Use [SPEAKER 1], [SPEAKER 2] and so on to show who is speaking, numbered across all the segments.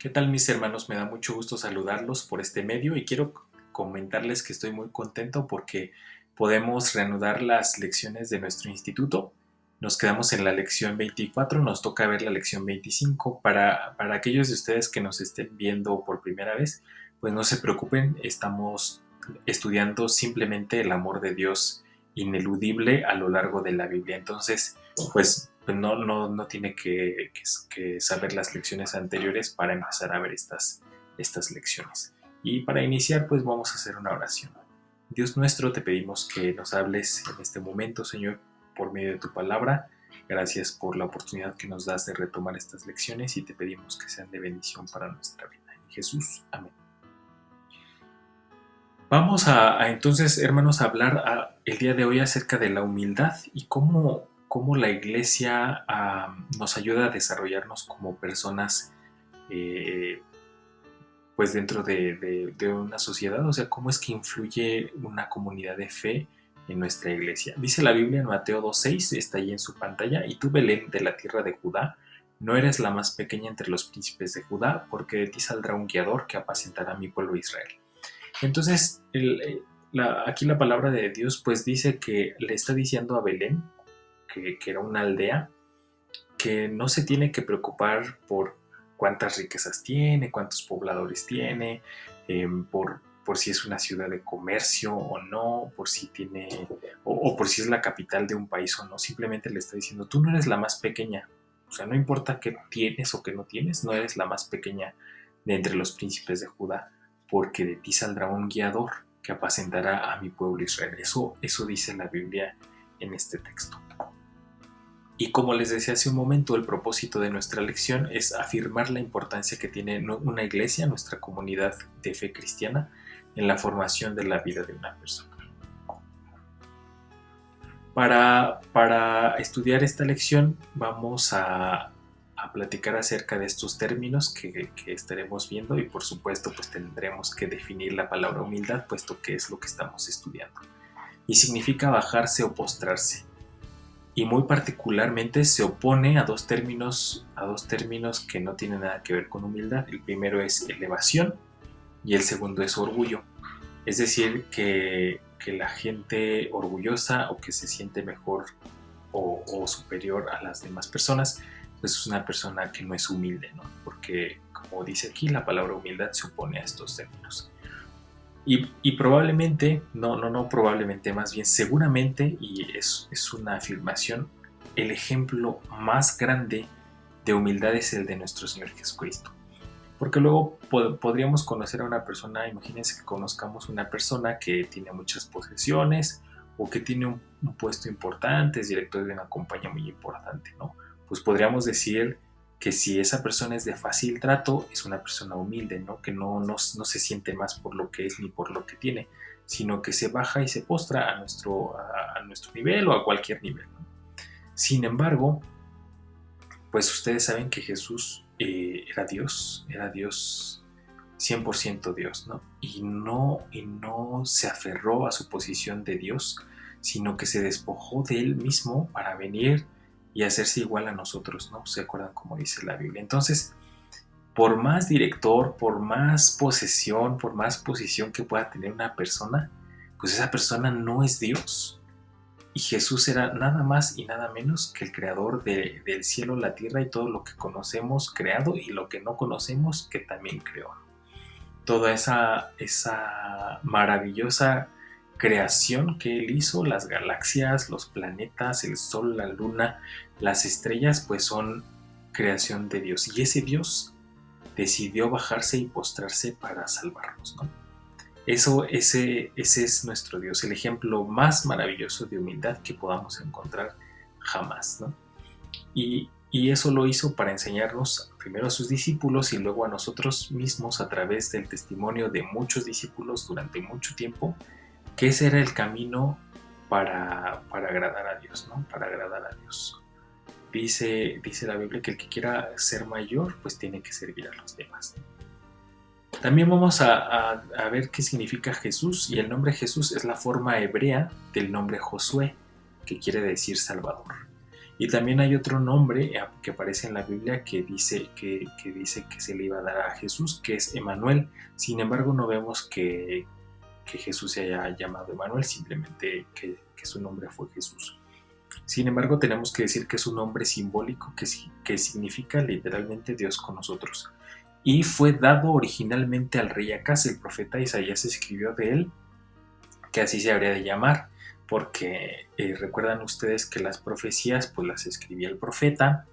[SPEAKER 1] ¿Qué tal, mis hermanos? Me da mucho gusto saludarlos por este medio y quiero comentarles que estoy muy contento porque podemos reanudar las lecciones de nuestro instituto. Nos quedamos en la lección 24, nos toca ver la lección 25. Para aquellos de ustedes que nos estén viendo por primera vez, pues no se preocupen, estamos estudiando simplemente el amor de Dios ineludible a lo largo de la Biblia. Entonces, pues no tiene que saber las lecciones anteriores para empezar a ver estas lecciones. Y para iniciar, pues vamos a hacer una oración. Dios nuestro, te pedimos que nos hables en este momento, Señor, por medio de tu palabra. Gracias por la oportunidad que nos das de retomar estas lecciones y te pedimos que sean de bendición para nuestra vida. En Jesús, amén. Vamos entonces, hermanos, a hablar el día de hoy acerca de la humildad y cómo la iglesia nos ayuda a desarrollarnos como personas eh, pues dentro de una sociedad, o sea, cómo es que influye una comunidad de fe en nuestra iglesia. Dice la Biblia en Mateo 2:6, está ahí en su pantalla: y tú, Belén, de la tierra de Judá, no eres la más pequeña entre los príncipes de Judá, porque de ti saldrá un guiador que apacentará a mi pueblo Israel. Entonces, aquí la palabra de Dios pues dice que le está diciendo a Belén, que era una aldea, que no se tiene que preocupar por cuántas riquezas tiene, cuántos pobladores tiene, por si es una ciudad de comercio o no, por si tiene, o por si es la capital de un país o no. Simplemente le está diciendo: tú no eres la más pequeña. O sea, no importa qué tienes o qué no tienes, no eres la más pequeña de entre los príncipes de Judá, porque de ti saldrá un guiador que apacentará a mi pueblo Israel. Eso dice la Biblia en este texto. Y como les decía hace un momento, el propósito de nuestra lección es afirmar la importancia que tiene una iglesia, nuestra comunidad de fe cristiana, en la formación de la vida de una persona. Para estudiar esta lección vamos a platicar acerca de estos términos que estaremos viendo, y por supuesto pues tendremos que definir la palabra humildad, puesto que es lo que estamos estudiando. Y significa bajarse o postrarse. Y muy particularmente se opone a dos términos que no tienen nada que ver con humildad. El primero es elevación y el segundo es orgullo. Es decir, que la gente orgullosa o que se siente mejor o superior a las demás personas, pues es una persona que no es humilde, ¿no? Porque, como dice aquí, la palabra humildad se opone a estos términos. Y probablemente, no probablemente, más bien seguramente, y es una afirmación, el ejemplo más grande de humildad es el de nuestro Señor Jesucristo. Porque luego podríamos conocer a una persona, imagínense que conozcamos una persona que tiene muchas posesiones o que tiene un puesto importante, es director de una compañía muy importante, ¿no? Pues podríamos decir que si esa persona es de fácil trato, es una persona humilde, ¿no? Que no se siente más por lo que es ni por lo que tiene, sino que se baja y se postra a nuestro nivel o a cualquier nivel, ¿no? Sin embargo, pues ustedes saben que Jesús era Dios 100% Dios, ¿no? Y no se aferró a su posición de Dios, sino que se despojó de él mismo para venir y hacerse igual a nosotros, ¿no? ¿Se acuerdan cómo dice la Biblia? Entonces, por más director, por más posesión, por más posición que pueda tener una persona, pues esa persona no es Dios. Y Jesús era nada más y nada menos que el creador del cielo, la tierra y todo lo que conocemos creado, y lo que no conocemos que también creó. Toda esa maravillosa creación que él hizo, las galaxias, los planetas, el sol, la luna, las estrellas, pues son creación de Dios. Y ese Dios decidió bajarse y postrarse para salvarnos, ¿no? Ese es nuestro Dios, el ejemplo más maravilloso de humildad que podamos encontrar jamás, ¿no? Y eso lo hizo para enseñarnos primero a sus discípulos y luego a nosotros mismos, a través del testimonio de muchos discípulos durante mucho tiempo, que ese era el camino para agradar a Dios, ¿no? Para agradar a Dios. Dice la Biblia que el que quiera ser mayor, pues tiene que servir a los demás, ¿no? También vamos a ver qué significa Jesús, y el nombre Jesús es la forma hebrea del nombre Josué, que quiere decir Salvador. Y también hay otro nombre que aparece en la Biblia que dice que se le iba a dar a Jesús, que es Emanuel. Sin embargo, no vemos que Jesús se haya llamado Emanuel, simplemente que su nombre fue Jesús. Sin embargo, tenemos que decir que es un nombre simbólico que significa literalmente Dios con nosotros. Y fue dado originalmente al rey Acaz. El profeta Isaías escribió de él que así se habría de llamar, porque recuerdan ustedes que las profecías pues las escribía el profeta,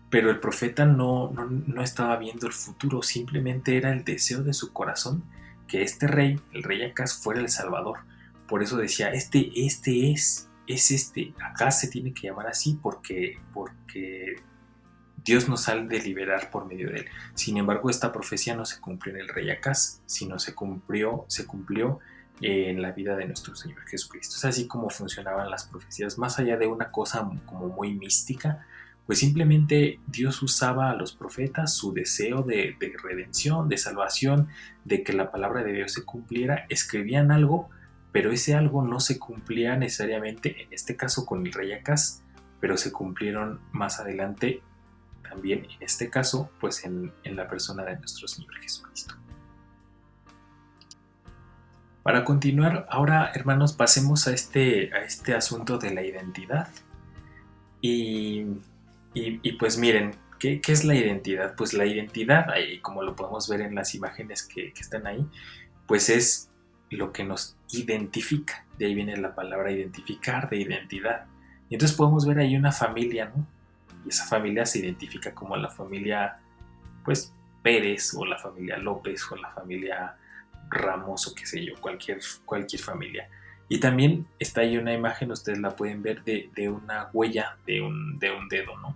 [SPEAKER 1] pero el profeta no estaba viendo el futuro, simplemente era el deseo de su corazón que este rey, el rey Acaz, fuera el Salvador. Por eso decía, Acaz se tiene que llamar así porque Dios nos ha de liberar por medio de él. Sin embargo, esta profecía no se cumplió en el rey Acaz, sino se cumplió en la vida de nuestro Señor Jesucristo. Es así como funcionaban las profecías, más allá de una cosa como muy mística, pues simplemente Dios usaba a los profetas su deseo de redención, de salvación, de que la palabra de Dios se cumpliera, escribían algo, pero ese algo no se cumplía necesariamente, en este caso con el rey Acaz, pero se cumplieron más adelante también, en este caso, pues en la persona de nuestro Señor Jesucristo. Para continuar, ahora, hermanos, pasemos a este asunto de la identidad. Y pues miren, ¿qué es la identidad? Pues la identidad, como lo podemos ver en las imágenes que están ahí, pues es lo que nos identifica. De ahí viene la palabra identificar, de identidad. Y entonces podemos ver ahí una familia, ¿no? Y esa familia se identifica como la familia, pues, Pérez, o la familia López, o la familia Ramos, o qué sé yo, cualquier familia. Y también está ahí una imagen, ustedes la pueden ver, de una huella de un dedo, ¿no?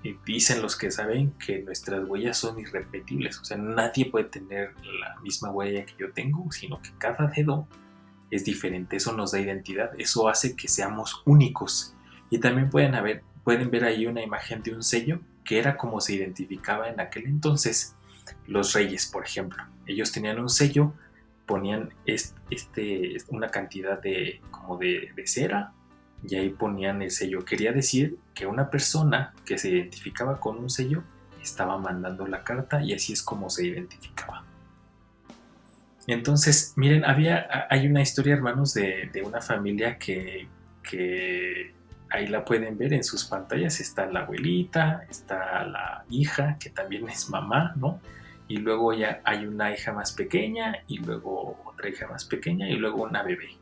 [SPEAKER 1] Y dicen los que saben que nuestras huellas son irrepetibles, o sea, nadie puede tener la misma huella que yo tengo, sino que cada dedo es diferente. Eso nos da identidad, eso hace que seamos únicos. Y también pueden ver ahí una imagen de un sello, que era como se identificaba en aquel entonces los reyes, por ejemplo. Ellos tenían un sello, ponían una cantidad como de cera, y ahí ponían el sello. Quería decir que una persona que se identificaba con un sello estaba mandando la carta, y así es como se identificaba. Entonces, miren, hay una historia, hermanos, de una familia que ahí la pueden ver en sus pantallas. Está la abuelita, está la hija, que también es mamá, ¿no? Y luego ya hay una hija más pequeña, y luego otra hija más pequeña, y luego una bebé.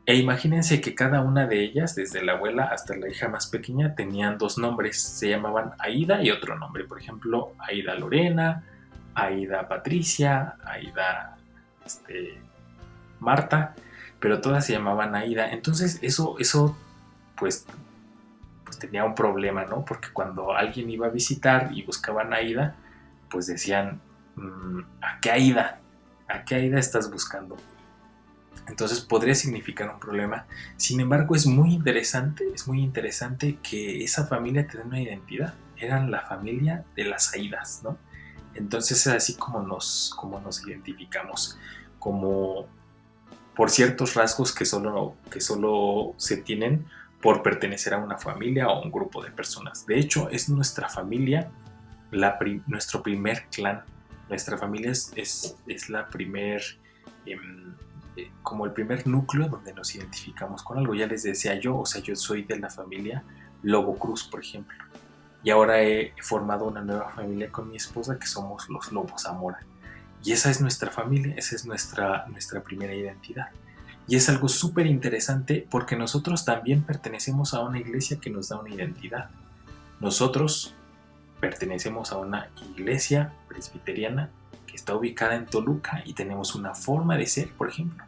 [SPEAKER 1] E imagínense que cada una de ellas, desde la abuela hasta la hija más pequeña, tenían dos nombres. Se llamaban Aida y otro nombre. Por ejemplo, Aida Lorena, Aida Patricia, Aida Marta, pero todas se llamaban Aida. Entonces eso pues tenía un problema, ¿no? Porque cuando alguien iba a visitar y buscaban a Aida, pues decían, ¿a qué Aida? ¿A qué Aida estás buscando? Entonces podría significar un problema. Sin embargo, es muy interesante que esa familia tenga una identidad. Eran la familia de las Aidas, ¿no? Entonces es así como nos identificamos, como por ciertos rasgos que solo se tienen por pertenecer a una familia o a un grupo de personas. De hecho, es nuestra familia nuestro primer clan. Nuestra familia es la primer, como el primer núcleo donde nos identificamos con algo. Ya les decía yo, o sea, yo soy de la familia Lobo Cruz, por ejemplo. Y ahora he formado una nueva familia con mi esposa, que somos los Lobos Zamora. Y esa es nuestra familia, esa es nuestra primera identidad. Y es algo súper interesante porque nosotros también pertenecemos a una iglesia que nos da una identidad. Nosotros pertenecemos a una iglesia presbiteriana que está ubicada en Toluca, y tenemos una forma de ser, por ejemplo,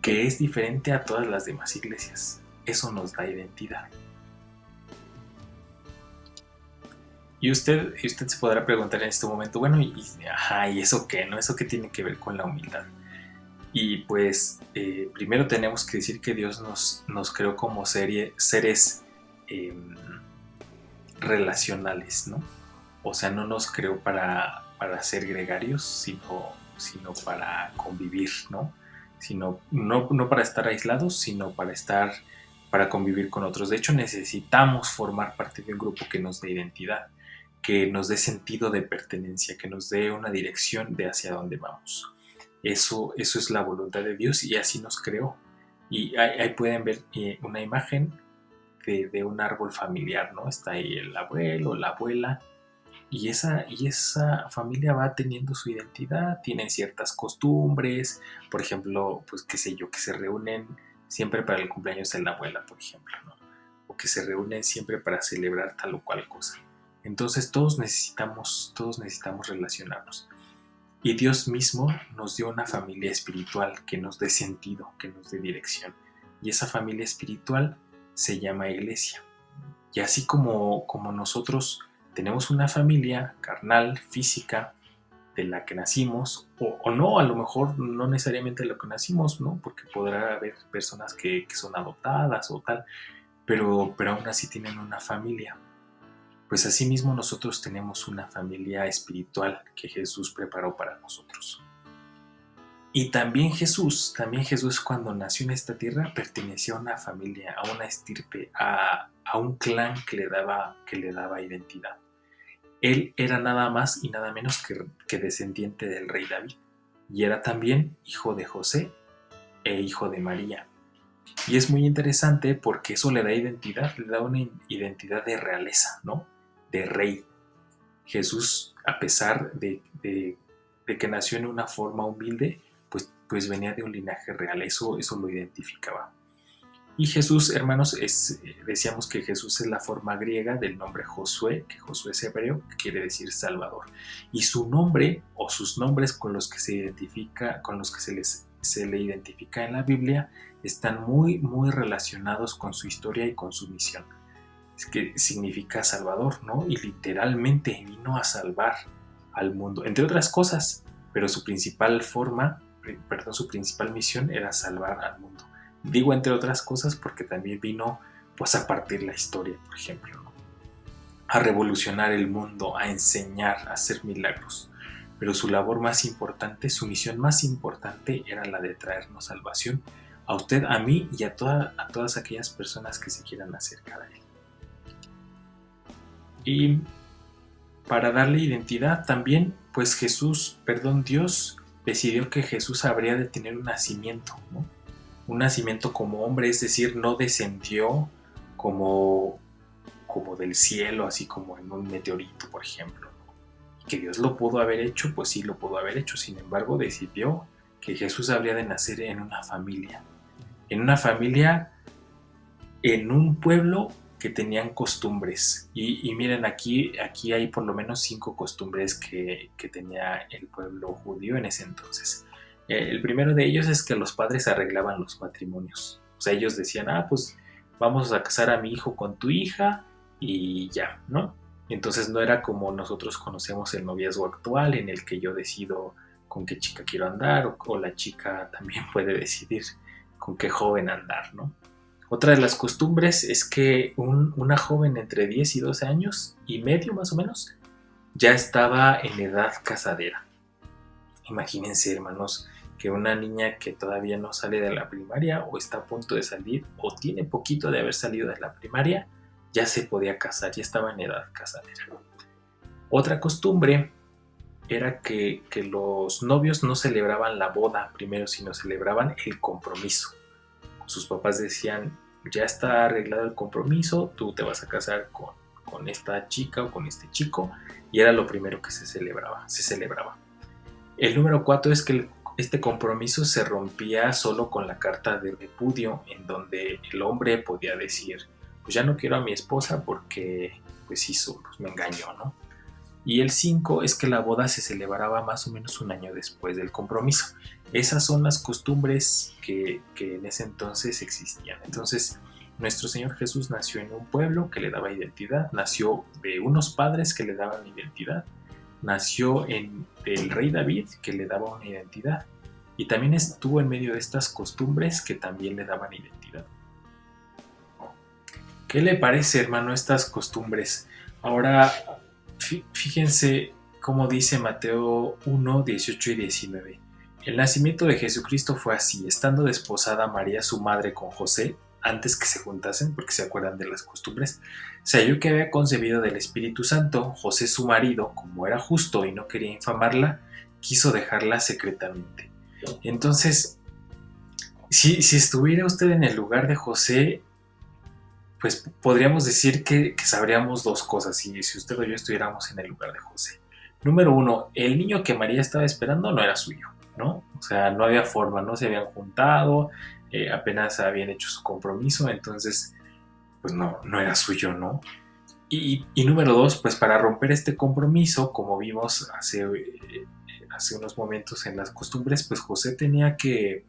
[SPEAKER 1] que es diferente a todas las demás iglesias. Eso nos da identidad. Y usted se podrá preguntar en este momento, bueno, ¿y eso qué, no? ¿Eso qué tiene que ver con la humildad? Y pues primero tenemos que decir que Dios nos creó como seres relacionales, ¿no? O sea, no nos creó para ser gregarios, sino para convivir, ¿no? No para estar aislados, sino para para convivir con otros. De hecho, necesitamos formar parte de un grupo que nos dé identidad, que nos dé sentido de pertenencia, que nos dé una dirección de hacia dónde vamos. Eso es la voluntad de Dios y así nos creó. Y ahí pueden ver una imagen de un árbol familiar, ¿no? Está ahí el abuelo, la abuela, y esa familia va teniendo su identidad, tienen ciertas costumbres, por ejemplo, pues qué sé yo, que se reúnen siempre para el cumpleaños de la abuela, por ejemplo, ¿no? O que se reúnen siempre para celebrar tal o cual cosa. Entonces todos necesitamos relacionarnos. Y Dios mismo nos dio una familia espiritual que nos dé sentido, que nos dé dirección. Y esa familia espiritual se llama iglesia. Y así como nosotros tenemos una familia carnal, física, de la que nacimos, o no, a lo mejor no necesariamente de lo que nacimos, ¿no? Porque podrá haber personas que son adoptadas o tal, pero aún así tienen una familia. Pues asimismo nosotros tenemos una familia espiritual que Jesús preparó para nosotros. Y también Jesús cuando nació en esta tierra pertenecía a una familia, a una estirpe, a un clan que le daba identidad. Él era nada más y nada menos que descendiente del rey David y era también hijo de José e hijo de María. Y es muy interesante porque eso le da identidad, le da una identidad de realeza, ¿no? De rey. Jesús, a pesar de que nació en una forma humilde, pues venía de un linaje real, eso lo identificaba. Y Jesús, hermanos, decíamos que Jesús es la forma griega del nombre Josué, que Josué es hebreo, que quiere decir Salvador. Y su nombre o sus nombres con los que se identifica, con los que se le identifica en la Biblia, están muy, muy relacionados con su historia y con su misión. Es que significa Salvador, ¿no? Y literalmente vino a salvar al mundo, entre otras cosas, pero su principal misión era salvar al mundo. Digo entre otras cosas porque también vino pues a partir la historia, por ejemplo, ¿no? A revolucionar el mundo, a enseñar, a hacer milagros. Pero su labor más importante, su misión más importante era la de traernos salvación a usted, a mí y a todas aquellas personas que se quieran acercar a él. Y para darle identidad también, pues Dios decidió que Jesús habría de tener un nacimiento, ¿no? Un nacimiento como hombre, es decir, no descendió como del cielo, así como en un meteorito, por ejemplo. Que Dios lo pudo haber hecho, pues sí lo pudo haber hecho, sin embargo decidió que Jesús habría de nacer en una familia, en un pueblo que tenían costumbres. Y miren, aquí hay por lo menos 5 costumbres que tenía el pueblo judío en ese entonces. El primero de ellos es que los padres arreglaban los matrimonios. O sea, ellos decían, pues vamos a casar a mi hijo con tu hija y ya, ¿no? Entonces no era como nosotros conocemos el noviazgo actual, en el que yo decido con qué chica quiero andar, o la chica también puede decidir con qué joven andar, ¿no? Otra de las costumbres es que una joven entre 10 y 12 años y medio más o menos ya estaba en edad casadera. Imagínense, hermanos, que una niña que todavía no sale de la primaria o está a punto de salir o tiene poquito de haber salido de la primaria, ya se podía casar, ya estaba en edad casadera. Otra costumbre era que los novios no celebraban la boda primero, sino celebraban el compromiso. Sus papás decían, ya está arreglado el compromiso, tú te vas a casar con esta chica o con este chico, y era lo primero que se celebraba. El número 4 es que este compromiso se rompía solo con la carta de repudio, en donde el hombre podía decir, pues ya no quiero a mi esposa porque pues me engañó, ¿no? Y el 5 es que la boda se celebraba más o menos un año después del compromiso. Esas son las costumbres que en ese entonces existían. Entonces, nuestro Señor Jesús nació en un pueblo que le daba identidad, nació de unos padres que le daban identidad, nació del rey David que le daba una identidad, y también estuvo en medio de estas costumbres que también le daban identidad. ¿Qué le parece, hermano, estas costumbres? Ahora, fíjense cómo dice Mateo 1, 18 y 19. El nacimiento de Jesucristo fue así: estando desposada María su madre con José, antes que se juntasen, porque se acuerdan de las costumbres, se halló que había concebido del Espíritu Santo. José, su marido, como era justo y no quería infamarla, quiso dejarla secretamente. Entonces, si estuviera usted en el lugar de José, pues podríamos decir que sabríamos dos cosas si usted o yo estuviéramos en el lugar de José. Número uno, el niño que María estaba esperando no era suyo, ¿no? O sea, no había forma, no se habían juntado, apenas habían hecho su compromiso, entonces, pues no era suyo, ¿no? Y número dos, pues para romper este compromiso, como vimos hace unos momentos en las costumbres, pues José tenía que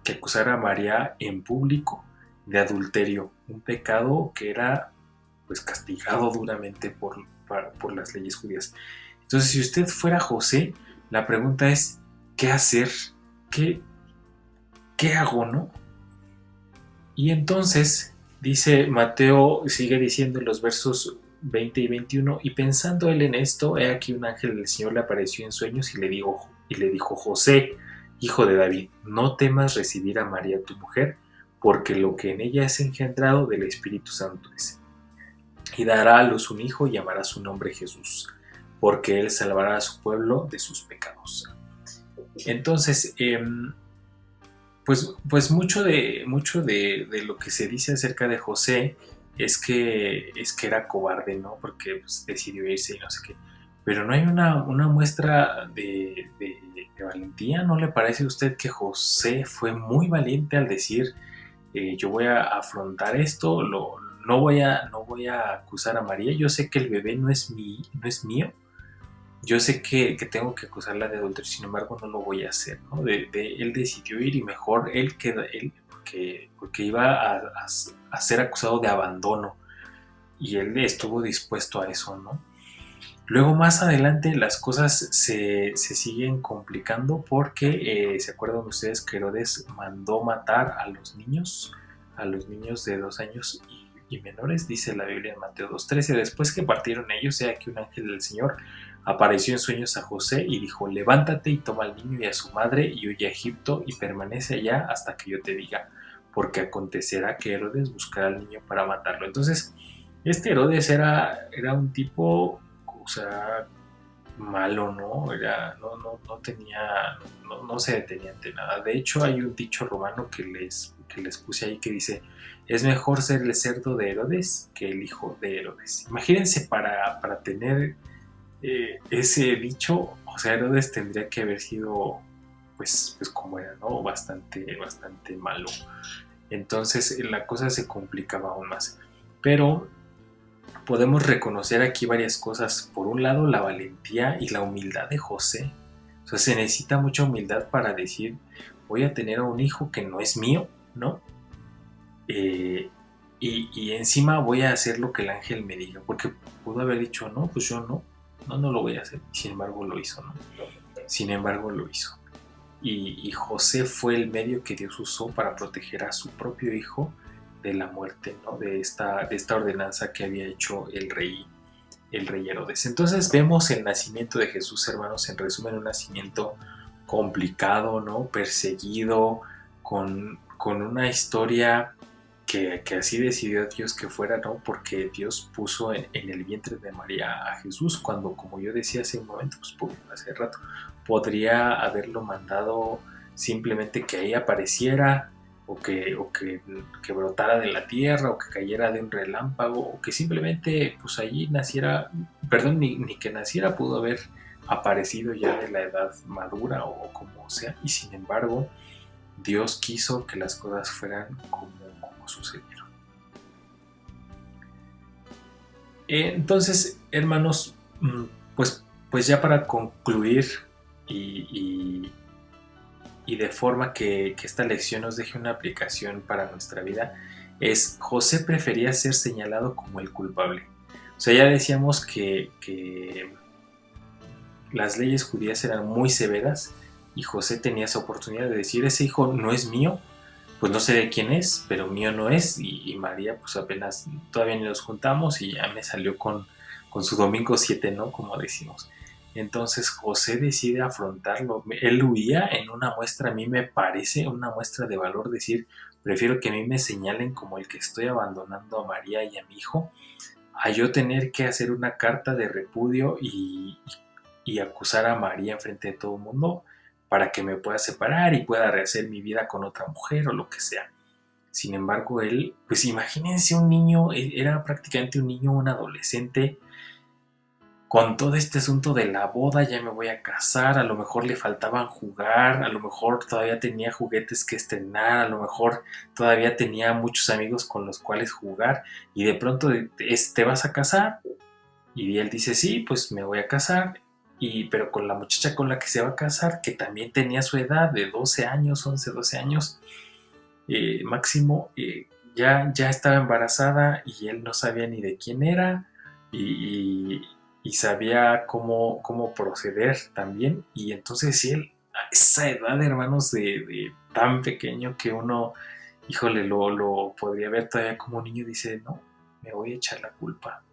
[SPEAKER 1] acusar a María en público de adulterio, un pecado que era pues castigado duramente por las leyes judías. Entonces, si usted fuera José, la pregunta es, ¿qué hacer? ¿Qué, qué hago, no? Y entonces, dice Mateo, sigue diciendo en los versos 20 y 21, y pensando él en esto, he aquí un ángel del Señor le apareció en sueños y le dijo, José, hijo de David, no temas recibir a María tu mujer, porque lo que en ella es engendrado del Espíritu Santo es. Y dará a luz un hijo y llamará su nombre Jesús, porque él salvará a su pueblo de sus pecados. Entonces, pues mucho de lo que se dice acerca de José es que era cobarde, ¿no? Porque pues, decidió irse y no sé qué. Pero no hay una muestra de valentía, ¿no le parece a usted que José fue muy valiente al decir, yo voy a afrontar esto, no voy a acusar a María, yo sé que el bebé no es mío, yo sé que tengo que acusarla de adulterio, sin embargo no lo voy a hacer, ¿no? Él decidió ir y mejor él porque iba a ser acusado de abandono y él estuvo dispuesto a eso, ¿no? Luego más adelante las cosas se siguen complicando porque se acuerdan ustedes que Herodes mandó matar a los niños de 2 años y menores, dice la Biblia en Mateo 2:13. Después que partieron ellos, he aquí un ángel del Señor apareció en sueños a José y dijo, levántate y toma al niño y a su madre y huye a Egipto y permanece allá hasta que yo te diga, porque acontecerá que Herodes buscará al niño para matarlo. Entonces, este Herodes era un tipo, o sea, malo, ¿no? No tenía, no se detenía ante nada. De hecho, hay un dicho romano que les puse ahí que dice, es mejor ser el cerdo de Herodes que el hijo de Herodes. Imagínense para tener ese dicho, o sea, Herodes tendría que haber sido, pues como era, ¿no? Bastante malo. Entonces la cosa se complicaba aún más. Pero podemos reconocer aquí varias cosas. Por un lado, la valentía y la humildad de José. O sea, se necesita mucha humildad para decir, voy a tener a un hijo que no es mío, ¿no? Y encima voy a hacer lo que el ángel me diga, porque pudo haber dicho, no, pues yo no lo voy a hacer. Sin embargo, lo hizo, ¿no? Sin embargo, lo hizo. Y José fue el medio que Dios usó para proteger a su propio hijo de la muerte, ¿no? De esta ordenanza que había hecho el rey Herodes. Entonces vemos el nacimiento de Jesús, hermanos, en resumen, un nacimiento complicado, ¿no? Perseguido, con una historia que así decidió Dios que fuera, ¿no? Porque Dios puso en el vientre de María a Jesús, cuando, como yo decía hace un momento, pues hace rato, podría haberlo mandado simplemente que ahí apareciera, o que brotara de la tierra, o que cayera de un relámpago, o que simplemente pues allí naciera, perdón, ni que naciera, pudo haber aparecido ya de la edad madura o como sea, y sin embargo Dios quiso que las cosas fueran como sucedieron. Entonces, hermanos, pues ya para concluir y, y de forma que esta lección nos deje una aplicación para nuestra vida, es José prefería ser señalado como el culpable. O sea, ya decíamos que las leyes judías eran muy severas y José tenía esa oportunidad de decir, ese hijo no es mío, pues no sé de quién es, pero mío no es, y María pues apenas todavía ni nos juntamos y ya me salió con su domingo 7, ¿no? Como decimos. Entonces José decide afrontarlo. Él huía en una muestra, a mí me parece una muestra de valor, decir, Prefiero que a mí me señalen como el que estoy abandonando a María y a mi hijo, a yo tener que hacer una carta de repudio y acusar a María enfrente de todo el mundo para que me pueda separar y pueda rehacer mi vida con otra mujer o lo que sea. Sin embargo, él, pues imagínense un niño, era prácticamente un niño, un adolescente, con todo este asunto de la boda, ya me voy a casar, a lo mejor le faltaban jugar, a lo mejor todavía tenía juguetes que estrenar, a lo mejor todavía tenía muchos amigos con los cuales jugar, y de pronto ¿te vas a casar? Y él dice, sí, pues me voy a casar, pero con la muchacha con la que se va a casar, que también tenía su edad de 12 años, 11, 12 años, máximo, ya estaba embarazada y él no sabía ni de quién era y, y sabía cómo proceder también. Y entonces él, a esa edad, hermanos, de tan pequeño que uno, híjole, lo podría ver todavía como un niño, dice, no, me voy a echar la culpa.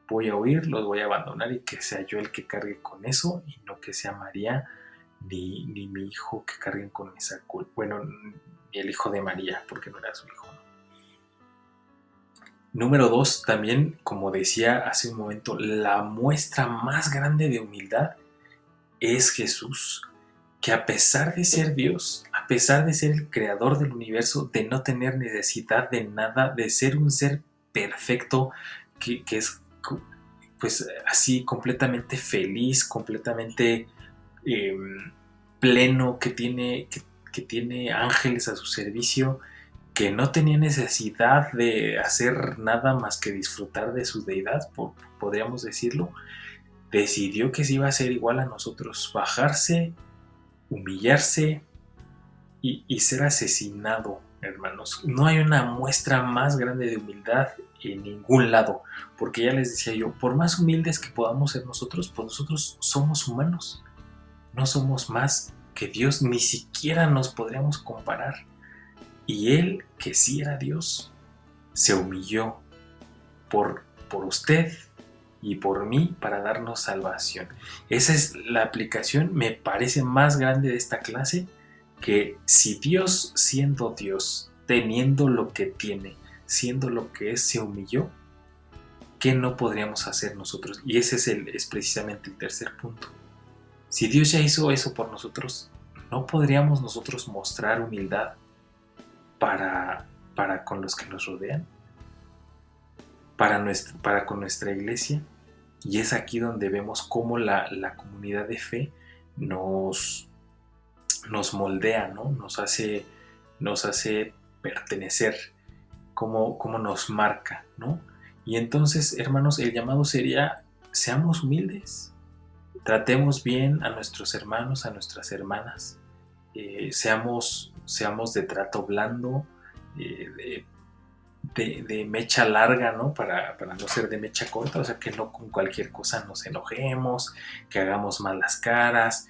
[SPEAKER 1] Voy a huir, los voy a abandonar y que sea yo el que cargue con eso y no que sea María ni mi hijo que carguen con esa culpa. Bueno, ni el hijo de María, porque no era su hijo, ¿no? Número dos, también, como decía hace un momento, la muestra más grande de humildad es Jesús, que a pesar de ser Dios, a pesar de ser el creador del universo, de no tener necesidad de nada, de ser un ser perfecto, que es pues así completamente feliz, completamente eh, pleno, que tiene ángeles a su servicio, que no tenía necesidad de hacer nada más que disfrutar de su deidad, podríamos decirlo, decidió que se iba a hacer igual a nosotros, bajarse, humillarse y ser asesinado, hermanos. No hay una muestra más grande de humildad en ningún lado, porque ya les decía yo, por más humildes que podamos ser nosotros, pues nosotros somos humanos, no somos más que Dios, ni siquiera nos podríamos comparar. Y Él, que sí era Dios, se humilló por usted y por mí para darnos salvación. Esa es la aplicación, me parece, más grande de esta clase, que si Dios, siendo Dios, teniendo lo que tiene, siendo lo que es, se humilló, ¿qué no podríamos hacer nosotros? Y ese es precisamente el tercer punto. Si Dios ya hizo eso por nosotros, ¿no podríamos nosotros mostrar humildad para, para con los que nos rodean? Para con nuestra iglesia? Y es aquí donde vemos cómo la comunidad de fe nos, nos moldea, ¿no? Nos hace pertenecer, cómo nos marca, ¿no? Y entonces, hermanos, el llamado sería, seamos humildes, tratemos bien a nuestros hermanos, a nuestras hermanas, seamos de trato blando, de mecha larga, ¿no? Para no ser de mecha corta, o sea, que no con cualquier cosa nos enojemos, que hagamos malas caras.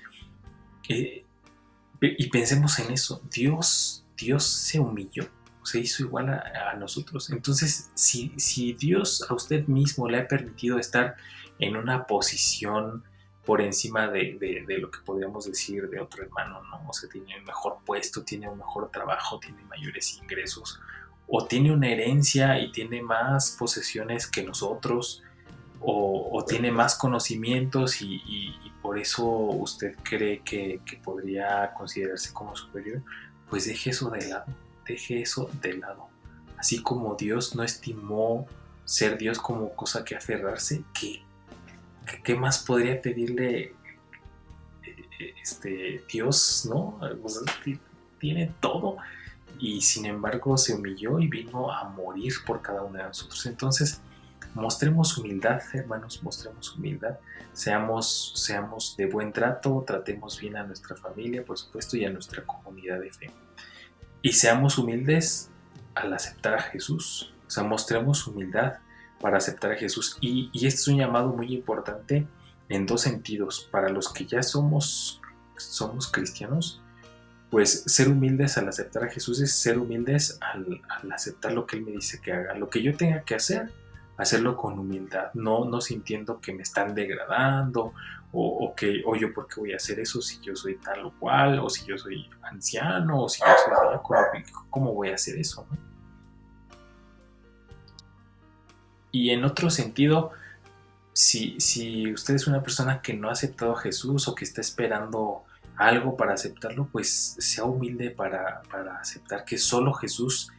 [SPEAKER 1] Y pensemos en eso, Dios se humilló, se hizo igual a nosotros. Entonces, si Dios a usted mismo le ha permitido estar en una posición por encima de lo que podríamos decir de otro hermano, ¿no? O sea, tiene un mejor puesto, tiene un mejor trabajo, tiene mayores ingresos, o tiene una herencia y tiene más posesiones que nosotros, o tiene más conocimientos y por eso usted cree que podría considerarse como superior, pues deje eso de lado. Así como Dios no estimó ser Dios como cosa que aferrarse, ¿qué más podría pedirle Dios, ¿no? Pues, tiene todo y sin embargo se humilló y vino a morir por cada uno de nosotros. Entonces, mostremos humildad, hermanos, mostremos humildad, seamos de buen trato, tratemos bien a nuestra familia, por supuesto, y a nuestra comunidad de fe. Y seamos humildes al aceptar a Jesús, o sea, mostremos humildad para aceptar a Jesús. Y este es un llamado muy importante en dos sentidos. Para los que ya somos cristianos, pues ser humildes al aceptar a Jesús es ser humildes al aceptar lo que Él me dice que haga. Lo que yo tenga que hacer, hacerlo con humildad, no sintiendo que me están degradando o yo por qué voy a hacer eso si yo soy tal o cual, o si yo soy anciano, o si yo soy diácono, ¿cómo voy a hacer eso? ¿No? Y en otro sentido, si usted es una persona que no ha aceptado a Jesús o que está esperando algo para aceptarlo, pues sea humilde para aceptar que solo Jesús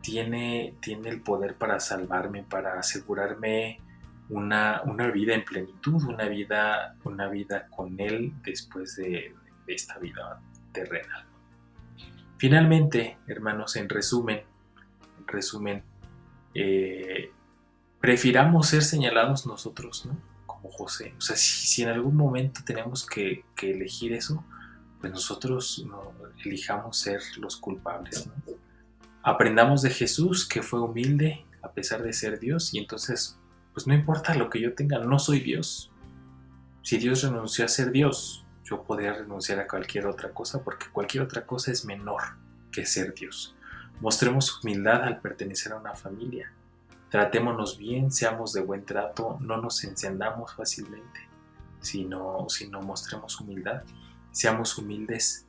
[SPEAKER 1] tiene el poder para salvarme, para asegurarme una vida en plenitud, una vida con Él después de esta vida terrenal. Finalmente, hermanos, en resumen, eh, prefiramos ser señalados nosotros, ¿no? Como José. O sea, si en algún momento tenemos que elegir eso, pues nosotros no, elijamos ser los culpables, ¿no? Aprendamos de Jesús, que fue humilde a pesar de ser Dios, y entonces, pues no importa lo que yo tenga, no soy Dios. Si Dios renunció a ser Dios, yo podría renunciar a cualquier otra cosa, porque cualquier otra cosa es menor que ser Dios. Mostremos humildad al pertenecer a una familia. Tratémonos bien, seamos de buen trato, no nos encendamos fácilmente, sino mostremos humildad, seamos humildes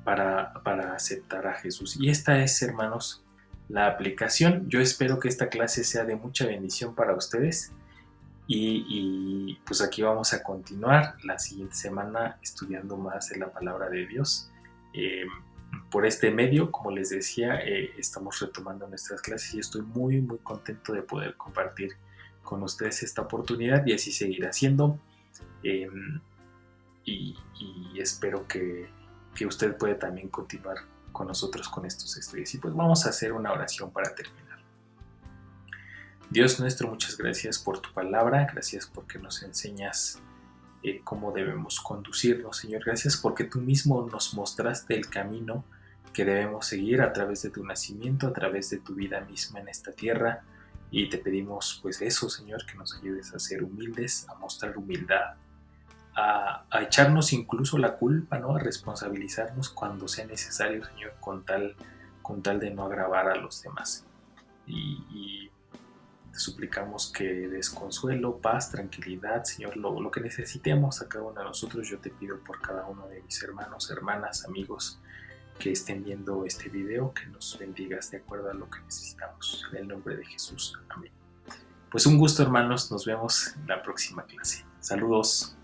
[SPEAKER 1] para aceptar a Jesús. Y esta es, hermanos, la aplicación. Yo espero que esta clase sea de mucha bendición para ustedes y pues aquí vamos a continuar la siguiente semana estudiando más de la palabra de Dios. Por este medio, como les decía, estamos retomando nuestras clases y estoy muy contento de poder compartir con ustedes esta oportunidad y así seguirá siendo. Eh, y espero que usted pueda también continuar con nosotros con estos estudios. Y pues vamos a hacer una oración para terminar. Dios nuestro, muchas gracias por tu palabra, gracias porque nos enseñas cómo debemos conducirnos, Señor. Gracias porque tú mismo nos mostraste el camino que debemos seguir a través de tu nacimiento, a través de tu vida misma en esta tierra. Y te pedimos pues eso, Señor, que nos ayudes a ser humildes, a mostrar humildad, a echarnos incluso la culpa, ¿no? A responsabilizarnos cuando sea necesario, Señor, con tal de no agravar a los demás. Y te suplicamos que des consuelo, paz, tranquilidad, Señor, lo que necesitemos a cada uno de nosotros. Yo te pido por cada uno de mis hermanos, hermanas, amigos que estén viendo este video, que nos bendigas de acuerdo a lo que necesitamos. En el nombre de Jesús. Amén. Pues un gusto, hermanos. Nos vemos en la próxima clase. Saludos.